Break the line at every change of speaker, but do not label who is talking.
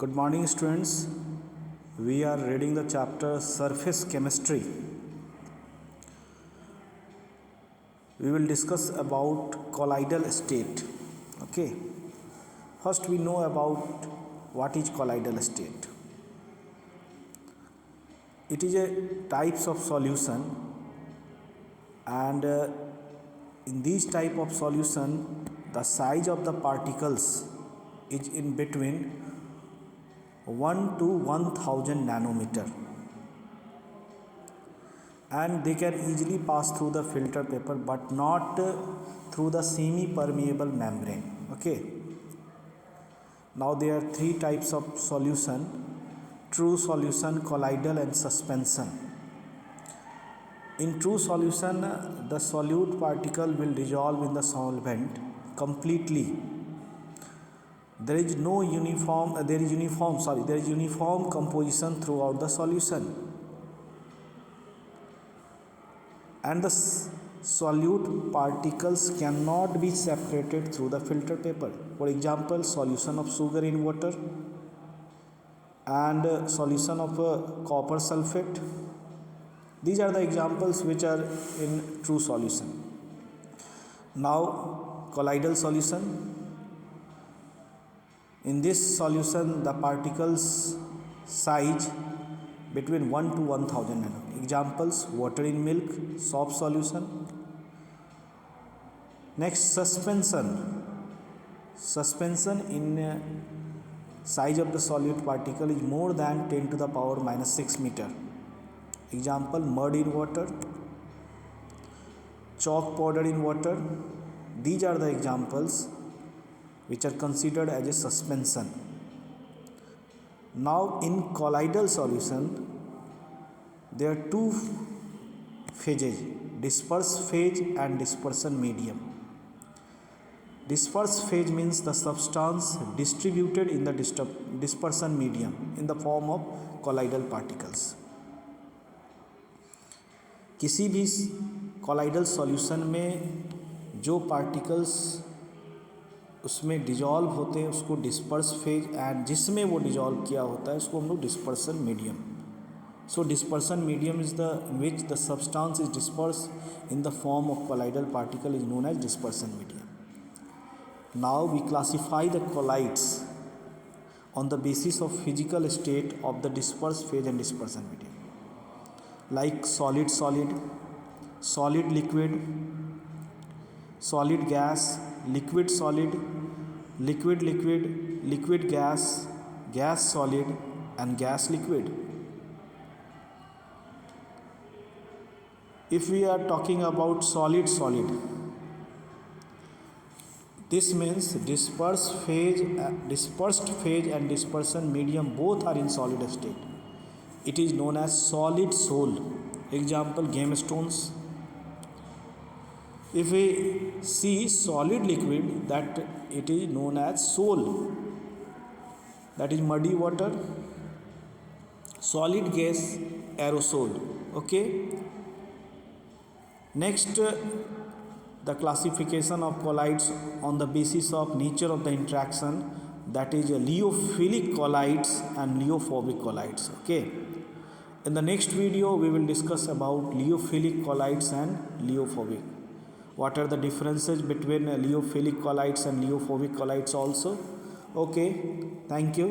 Good morning, students. We are reading the chapter Surface Chemistry. We will discuss about colloidal state. Okay. First, we know about what is colloidal state. It is a types of solution, and in these type of solution, the size of the particles is in between 1 to 1000 nanometer, and they can easily pass through the filter paper but not through the semi permeable membrane. Okay, now there are three types of solution: true solution, colloidal, and suspension. In true solution, the solute particle will dissolve in the solvent completely. There is uniform composition throughout the solution, and the solute particles cannot be separated through the filter paper. For example, solution of sugar in water and solution of copper sulfate. These are the examples which are in true solution. Now, colloidal solution. In this solution, the particles size between 1 to 1000 nanometer. Examples: water in milk, soft solution. Next, suspension. Suspension in size of the solute particle is more than 10 to the power minus 6 meter. Example: mud in water, chalk powder in water. These are the examples which are considered as a suspension. Now, in colloidal solution, there are two phases: disperse phase and dispersion medium. Disperse phase means the substance distributed in the dispersion medium in the form of colloidal particles. किसी भी colloidal solution में जो particles उसमें dissolve होते हैं उसको disperse phase, and जिसमें वो डिजॉल्व किया होता है उसको हम लोग dispersion medium. So dispersion medium is the which the substance is disperse in the form of colloidal particle is known as dispersion medium. Now we classify the colloids on the basis of physical state of the dispersed phase and dispersion medium, like solid solid, solid liquid, solid gas, liquid solid, liquid liquid, liquid gas, gas solid, and gas liquid. If we are talking about solid solid, this means dispersed phase and dispersion medium both are in solid state. It is known as solid sol. Example: gemstones. If we see solid liquid, that it is known as sol, that is muddy water. Solid gas, aerosol. Okay. Next, the classification of colloids on the basis of nature of the interaction, that is liaphilic colloids and liophobic colloids. Okay. In the next video, we will discuss about liaphilic colloids and liophobic. What are the differences between liaphilic colloids and liophobic colloids also? Okay, thank you.